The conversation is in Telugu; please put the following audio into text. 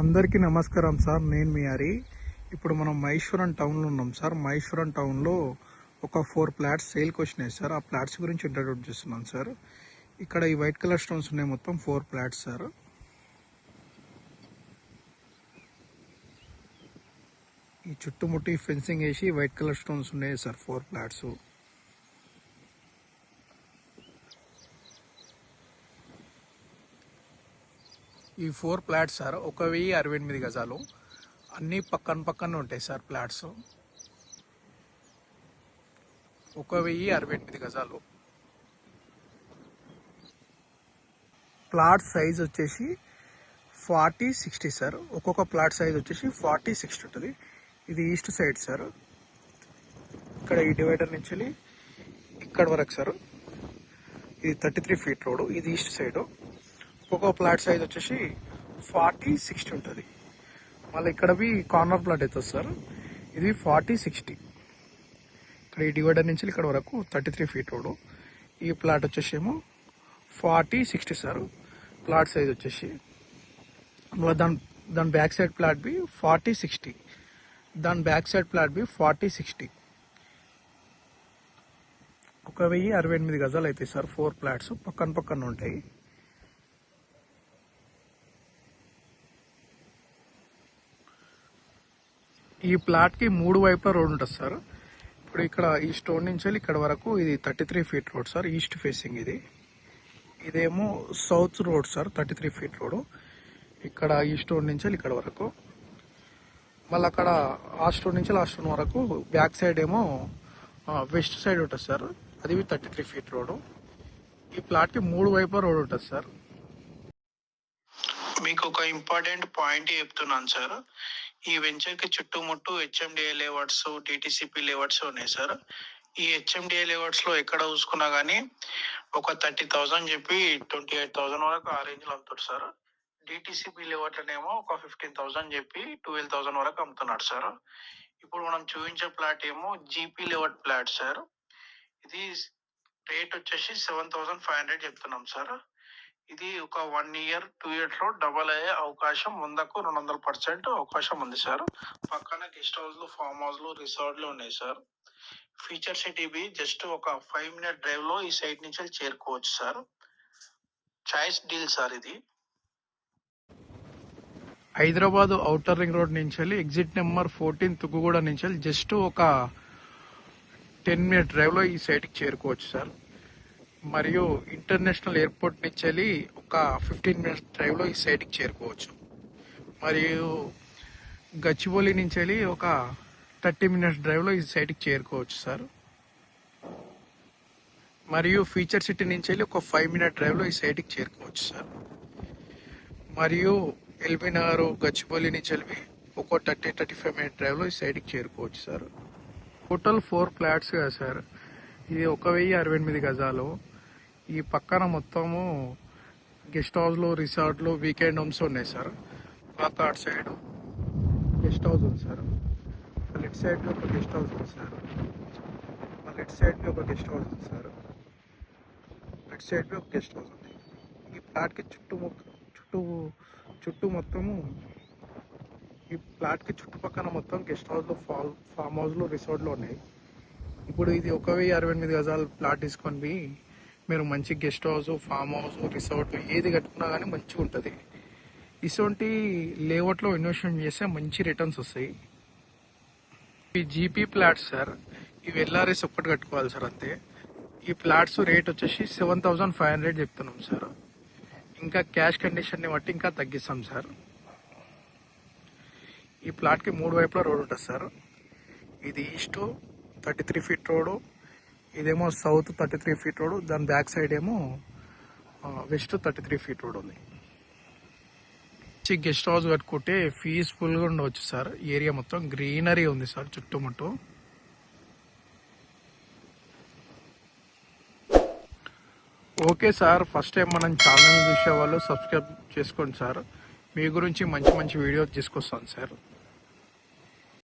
అందరికీ నమస్కారం సార్. నేను మీ హరి. ఇప్పుడు మనం మహేశ్వరం టౌన్లో ఉన్నాం సార్. మహేశ్వరం టౌన్లో ఒక 4 ఫ్లాట్స్ సేల్కి వచ్చినాయి సార్. ఆ ఫ్లాట్స్ గురించి ఇంట్రడ్యూస్ చేస్తున్నాను సార్. ఇక్కడ ఈ వైట్ కలర్ స్టోన్స్ ఉన్నాయి, మొత్తం 4 ఫ్లాట్స్ సార్. ఈ చుట్టుముట్టి ఫెన్సింగ్ వేసి వైట్ కలర్ స్టోన్స్ ఉన్నాయి సార్. 4 ఫ్లాట్స్. ఈ 4 ఫ్లాట్స్ సార్ 1068 గజాలు. అన్నీ పక్కన ఉంటాయి సార్. ఫ్లాట్స్ 1068 గజాలు. ప్లాట్ సైజ్ వచ్చేసి 40-60 సార్. ఒక్కొక్క ప్లాట్ సైజ్ వచ్చేసి 40-60 ఉంటుంది. ఇది ఈస్ట్ సైడ్ సార్. ఇక్కడ ఈ డివైడర్ నుంచి ఇక్కడ వరకు సార్. ఇది 33 ఫీట్ రోడ్. ఇది ఈస్ట్ సైడ్. ఒక్కొక్క ప్లాట్ సైజ్ వచ్చేసి 40-60 ఉంటుంది. మళ్ళీ ఇక్కడవి కార్నర్ ప్లాట్ అవుతుంది సార్. ఇది 40-60. ఇక్కడ ఈ డివైడర్ నుంచి ఇక్కడ వరకు 33 ఫీట్ రోడ్. ఈ ప్లాట్ వచ్చేసి ఏమో 40-60 సార్. ప్లాట్ సైజ్ వచ్చేసి మళ్ళీ దాని బ్యాక్ సైడ్ ప్లాట్ బి 40-60. దాని బ్యాక్ సైడ్ ప్లాట్ బి 40-60. 1068 గజాలు అవుతాయి సార్. 4 ఫ్లాట్స్ పక్కన ఉంటాయి. ఈ ప్లాట్కి 3 వైపులా రోడ్ ఉంటుంది సార్. ఇప్పుడు ఇక్కడ ఈ స్టోన్ నుంచి ఇక్కడ వరకు ఇది 33 feet road sir. East facing ఇది. ఇదేమో south road sir. 33 feet road. ఇక్కడ ఈ స్టోన్ నుంచి ఇక్కడ వరకు. మళ్ళీ అక్కడ ఆ స్టోన్ నుంచి ఆ స్టోన్ వరకు బ్యాక్ సైడ్ ఏమో వెస్ట్ సైడ్ ఉంటుంది సార్. అది 33 ఫీట్ రోడ్. ఈ ప్లాట్కి 3 వైపులా రోడ్ ఉంటుంది సార్. మీకు ఒక ఇంపార్టెంట్ పాయింట్ చెప్తున్నాను సార్. ఈ వెంచర్కి చుట్టుముట్టు హెచ్ఎండిఏ లేఅవుట్స్, టీటీసీపీ లేఅవుట్స్ ఉన్నాయి సార్. ఈ హెచ్ఎండిఏ లేఅవుట్స్ లో ఎక్కడ చూసుకున్నా కానీ ఒక 30,000 చెప్పి 28,000 వరకు ఆ రేంజ్ లో అమ్ముతాడు సార్. డిటిసిపి లేఅవుట్ అనేమో ఒక 15,000 చెప్పి 12,000 వరకు అమ్ముతున్నాడు సార్. ఇప్పుడు మనం చూపించే ప్లాట్ ఏమో జీపీ లేఅవుట్ ప్లాట్ సార్. ఇది రేట్ వచ్చేసి 7,500 చెప్తున్నాం సార్. ఇది ఒక 1 year 2 years లో డబల్ అయ్యే అవకాశం 100కు 200% అవకాశం ఉంది సార్. పక్కన గెస్ట్ హౌస్లు, ఫామ్ హౌస్లు, రిసార్ట్లు ఉన్నాయి sir. Feature city be just ఒక 5 minute డ్రైవ్ లో ఈ సైట్ నుంచి చేరుకోవచ్చు సార్. చాయిస్ డీల్ సార్ ఇది. హైదరాబాద్ ఔటర్ రింగ్ రోడ్ నుంచి ఎగ్జిట్ నెంబర్ 14 తుక్కుగూడ నుంచి జస్ట్ ఒక 10 minute డ్రైవ్ లో ఈ సైట్కి చేరుకోవచ్చు సార్. మరియు ఇంటర్నేషనల్ ఎయిర్పోర్ట్ నుంచి ఒక 15 minutes డ్రైవ్ లో ఈ సైట్కి చేరుకోవచ్చు. మరియు గచ్చిబౌలి నుంచి ఒక 30 minutes డ్రైవ్ లో ఈ సైట్కి చేరుకోవచ్చు సార్. మరియు ఫీచర్ సిటీ నుంచి ఒక 5 minute డ్రైవ్ లో ఈ సైట్కి చేరుకోవచ్చు సార్. మరియు ఎల్బీ నగర్, గచ్చిబౌలి నుంచి ఒక 30-35 minute డ్రైవ్ లో ఈ సైట్కి చేరుకోవచ్చు సార్. టోటల్ 4 ఫ్లాట్స్ కదా సార్. ఇది 1068 గజాలు. ఈ పక్కన మొత్తము గెస్ట్ హౌస్లు, రిసార్ట్లు, వీకెండ్ హోమ్స్ ఉన్నాయి సార్. పక్క అటు సైడ్ గెస్ట్ హౌస్ ఉంది సార్. లెఫ్ట్ సైడ్లో ఒక గెస్ట్ హౌస్ ఉంది సార్. లెఫ్ట్ సైడ్లో ఒక గెస్ట్ హౌస్ ఉంది సార్. లెఫ్ట్ సైడ్లో ఒక గెస్ట్ హౌస్ ఉంది. ఈ ప్లాట్కి చుట్టూ మొత్తము ఈ ప్లాట్కి చుట్టుపక్కల మొత్తం గెస్ట్ హౌస్లు, ఫామ్ హౌస్లు, రిసార్ట్లు ఉన్నాయి. ఇప్పుడు ఇది 1068 గజాలు ప్లాట్ తీసుకొని మీరు మంచి guest house, farm house, resort ఏది కట్టుకున్నా కానీ మంచిగా ఉంటుంది. ఇటువంటి లేఅవుట్లో ఇన్వెస్ట్మెంట్ చేస్తే మంచి రిటర్న్స్ వస్తాయి. ఈ జీపీ ప్లాట్స్ సార్. ఇవి ఎల్ఆర్ఎస్ ఒక్కటి కట్టుకోవాలి సార్, అంతే. ఈ ప్లాట్స్ రేట్ వచ్చేసి 7,500 చెప్తున్నాం సార్. ఇంకా క్యాష్ కండిషన్ని బట్టి ఇంకా తగ్గిస్తాం సార్. ఈ ప్లాట్కి 3 వైపులా రోడ్ ఉంటుంది సార్. ఇది ఈస్ట్ 33 ఫీట్ రోడ్. ఇదేమో సౌత్ 33 ఫీట్ రోడ్. దాని బ్యాక్ సైడ్ ఏమో వెస్ట్ 33 ఫీట్ రోడ్ ఉంది. గెస్ట్ హౌస్ కట్టుకుంటే పీస్ఫుల్గా ఉండవచ్చు సార్. ఏరియా మొత్తం గ్రీనరీ ఉంది సార్ చుట్టుముట్టు. Okay sir. ఫస్ట్ టైం మనం ఛానల్ చూసే వాళ్ళు సబ్స్క్రైబ్ చేసుకోండి సార్. మీ గురించి మంచి వీడియో తీసుకొస్తాను సార్.